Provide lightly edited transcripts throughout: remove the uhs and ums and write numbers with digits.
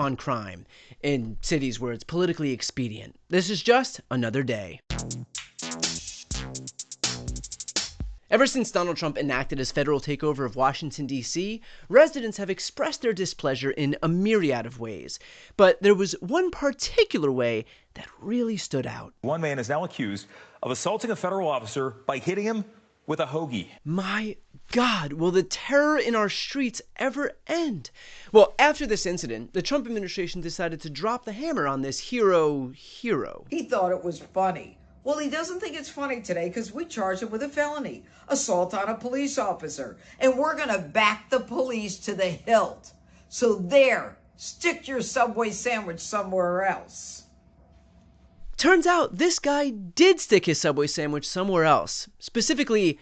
on crime in cities where it's politically expedient. This is just another day. Ever since Donald Trump enacted his federal takeover of Washington, D.C., residents have expressed their displeasure in a myriad of ways. But there was one particular way that really stood out. One man is now accused of assaulting a federal officer by hitting him with a hoagie. My God, will the terror in our streets ever end? Well, after this incident, the Trump administration decided to drop the hammer on this hero. He thought it was funny. Well, he doesn't think it's funny today because we charged him with a felony, assault on a police officer, and we're going to back the police to the hilt. So there, stick your Subway sandwich somewhere else. Turns out this guy did stick his Subway sandwich somewhere else, specifically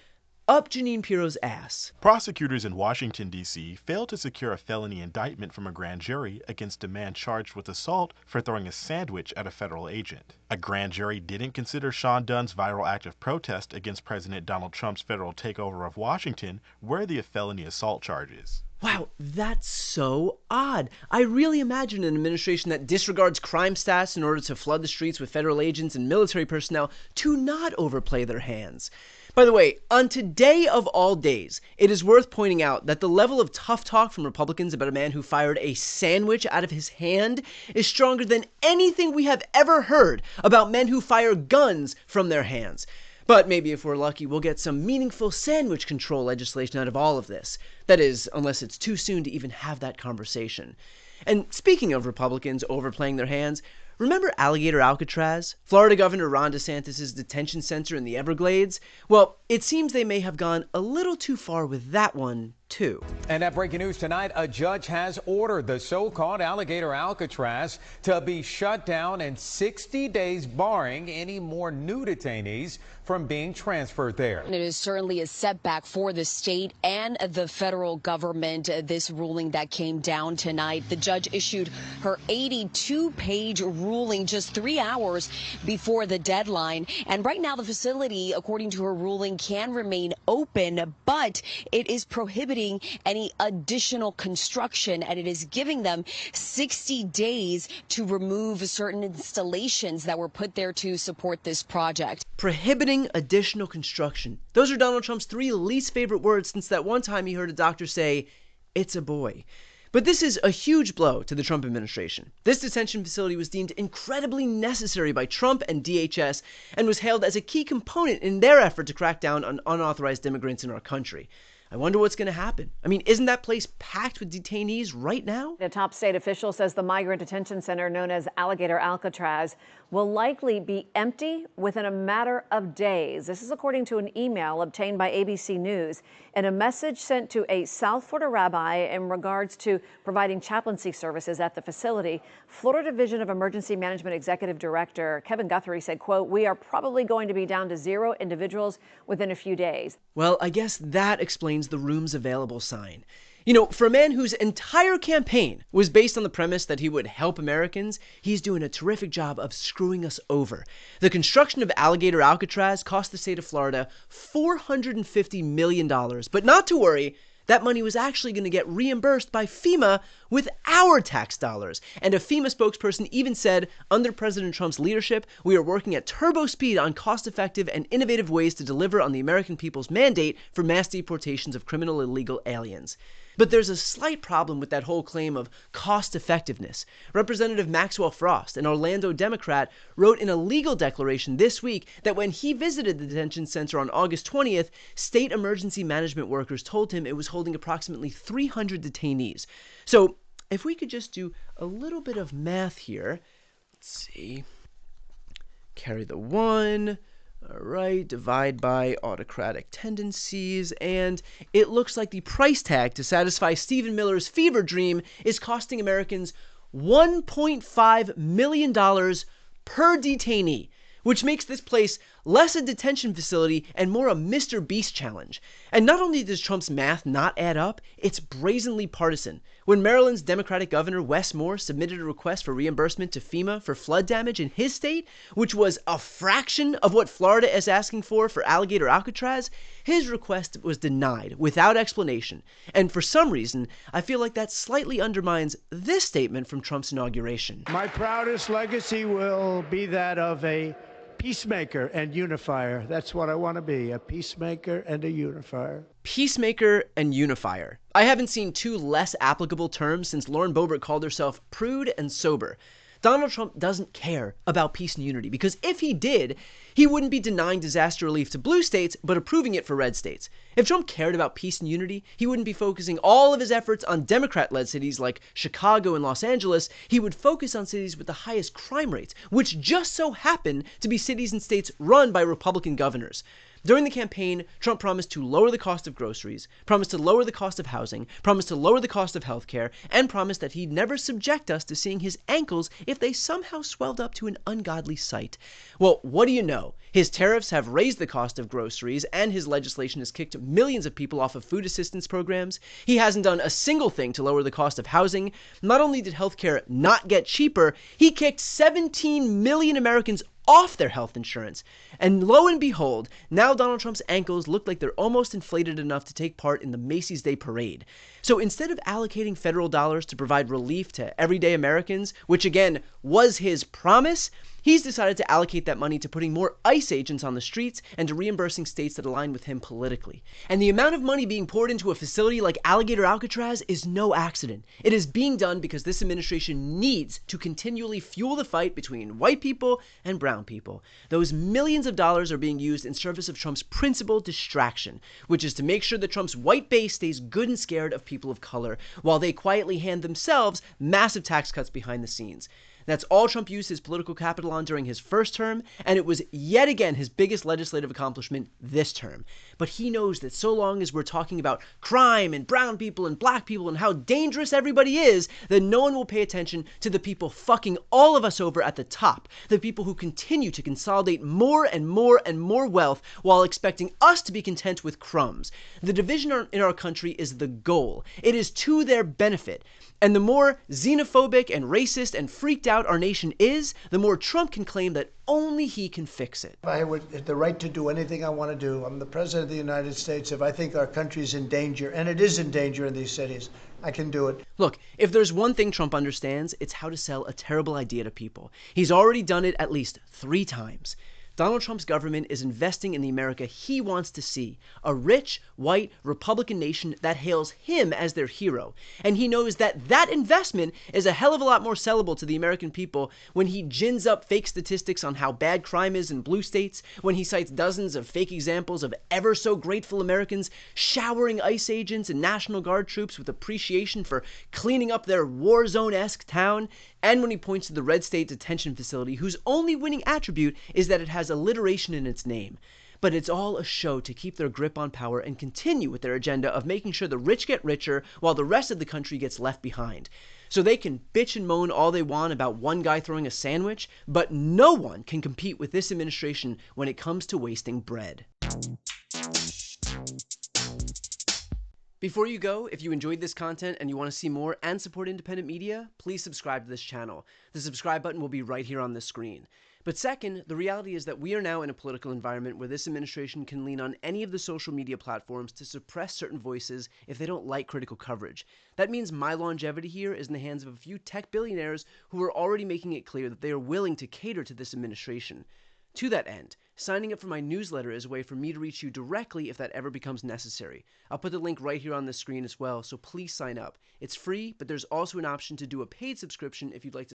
up Jeanine Pirro's ass. Prosecutors in Washington, D.C. failed to secure a felony indictment from a grand jury against a man charged with assault for throwing a sandwich at a federal agent. A grand jury didn't consider Sean Dunn's viral act of protest against President Donald Trump's federal takeover of Washington worthy of felony assault charges. Wow, that's so odd. I really imagine an administration that disregards crime stats in order to flood the streets with federal agents and military personnel to not overplay their hands. By the way, on today of all days, it is worth pointing out that the level of tough talk from Republicans about a man who fired a sandwich out of his hand is stronger than anything we have ever heard about men who fire guns from their hands. But maybe if we're lucky, we'll get some meaningful sandwich control legislation out of all of this. That is, unless it's too soon to even have that conversation. And speaking of Republicans overplaying their hands, remember Alligator Alcatraz, Florida Governor Ron DeSantis' detention center in the Everglades? Well, it seems they may have gone a little too far with that one, too. And that breaking news tonight, a judge has ordered the so-called Alligator Alcatraz to be shut down in 60 days, barring any more new detainees from being transferred there. It is certainly a setback for the state and the federal government, this ruling that came down tonight. The judge issued her 82-page ruling just 3 hours before the deadline. And right now, the facility, according to her ruling, can remain open, but it is prohibiting any additional construction, and it is giving them 60 days to remove certain installations that were put there to support this project. Prohibiting additional construction. Those are Donald Trump's 3 least favorite words since that one time he heard a doctor say, "It's a boy." But this is a huge blow to the Trump administration. This detention facility was deemed incredibly necessary by Trump and DHS and was hailed as a key component in their effort to crack down on unauthorized immigrants in our country. I wonder what's going to happen. I mean, isn't that place packed with detainees right now? A top state official says the migrant detention center known as Alligator Alcatraz will likely be empty within a matter of days. This is according to an email obtained by ABC News and a message sent to a South Florida rabbi in regards to providing chaplaincy services at the facility. Florida Division of Emergency Management Executive Director Kevin Guthrie said, quote, "We are probably going to be down to 0 individuals within a few days." Well, I guess that explains the rooms available sign. You know, for a man whose entire campaign was based on the premise that he would help Americans, he's doing a terrific job of screwing us over. The construction of Alligator Alcatraz cost the state of Florida $450 million. But not to worry, that money was actually going to get reimbursed by FEMA with our tax dollars. And a FEMA spokesperson even said, under President Trump's leadership, we are working at turbo speed on cost-effective and innovative ways to deliver on the American people's mandate for mass deportations of criminal illegal aliens. But there's a slight problem with that whole claim of cost-effectiveness. Representative Maxwell Frost, an Orlando Democrat, wrote in a legal declaration this week that when he visited the detention center on August 20th, state emergency management workers told him it was holding approximately 300 detainees. So if we could just do a little bit of math here. Let's see. Carry the 1. All right, divide by autocratic tendencies, and it looks like the price tag to satisfy Stephen Miller's fever dream is costing Americans $1.5 million per detainee, which makes this place less a detention facility and more a Mr. Beast challenge. And not only does Trump's math not add up, it's brazenly partisan. When Maryland's Democratic Governor Wes Moore submitted a request for reimbursement to FEMA for flood damage in his state, which was a fraction of what Florida is asking for Alligator Alcatraz, his request was denied without explanation. And for some reason, I feel like that slightly undermines this statement from Trump's inauguration. My proudest legacy will be that of a peacemaker and unifier. That's what I want to be, a peacemaker and a unifier. Peacemaker and unifier. I haven't seen two less applicable terms since Lauren Boebert called herself prude and sober. Donald Trump doesn't care about peace and unity, because if he did, he wouldn't be denying disaster relief to blue states, but approving it for red states. If Trump cared about peace and unity, he wouldn't be focusing all of his efforts on Democrat-led cities like Chicago and Los Angeles. He would focus on cities with the highest crime rates, which just so happen to be cities and states run by Republican governors. During the campaign, Trump promised to lower the cost of groceries, promised to lower the cost of housing, promised to lower the cost of healthcare, and promised that he'd never subject us to seeing his ankles if they somehow swelled up to an ungodly sight. Well, what do you know? His tariffs have raised the cost of groceries, and his legislation has kicked millions of people off of food assistance programs. He hasn't done a single thing to lower the cost of housing. Not only did healthcare not get cheaper, he kicked 17 million Americans off their health insurance. And lo and behold, now Donald Trump's ankles look like they're almost inflated enough to take part in the Macy's Day Parade. So instead of allocating federal dollars to provide relief to everyday Americans, which again was his promise, he's decided to allocate that money to putting more ICE agents on the streets and to reimbursing states that align with him politically. And the amount of money being poured into a facility like Alligator Alcatraz is no accident. It is being done because this administration needs to continually fuel the fight between white people and brown people. Those millions of dollars are being used in service of Trump's principal distraction, which is to make sure that Trump's white base stays good and scared of people of color, while they quietly hand themselves massive tax cuts behind the scenes. That's all Trump used his political capital on during his first term, and it was yet again his biggest legislative accomplishment this term. But he knows that so long as we're talking about crime and brown people and black people and how dangerous everybody is, then no one will pay attention to the people fucking all of us over at the top, the people who continue to consolidate more and more and more wealth while expecting us to be content with crumbs. The division in our country is the goal. It is to their benefit. And the more xenophobic and racist and freaked out our nation is, the more Trump can claim that only he can fix it. I would have the right to do anything I want to do. I'm the president of the United States. If I think our country is in danger, and it is in danger in these cities, I can do it. Look, if there's one thing Trump understands, it's how to sell a terrible idea to people. He's already done it at least 3 times. Donald Trump's government is investing in the America he wants to see, a rich, white, Republican nation that hails him as their hero. And he knows that that investment is a hell of a lot more sellable to the American people when he gins up fake statistics on how bad crime is in blue states, when he cites dozens of fake examples of ever so grateful Americans showering ICE agents and National Guard troops with appreciation for cleaning up their war zone-esque town, and when he points to the red state detention facility whose only winning attribute is that it has alliteration in its name. But it's all a show to keep their grip on power and continue with their agenda of making sure the rich get richer while the rest of the country gets left behind. So they can bitch and moan all they want about one guy throwing a sandwich, but no one can compete with this administration when it comes to wasting bread. Before you go, if you enjoyed this content and you want to see more and support independent media, please subscribe to this channel. The subscribe button will be right here on the screen. But second, the reality is that we are now in a political environment where this administration can lean on any of the social media platforms to suppress certain voices if they don't like critical coverage. That means my longevity here is in the hands of a few tech billionaires who are already making it clear that they are willing to cater to this administration. To that end, signing up for my newsletter is a way for me to reach you directly if that ever becomes necessary. I'll put the link right here on the screen as well, so please sign up. It's free, but there's also an option to do a paid subscription if you'd like to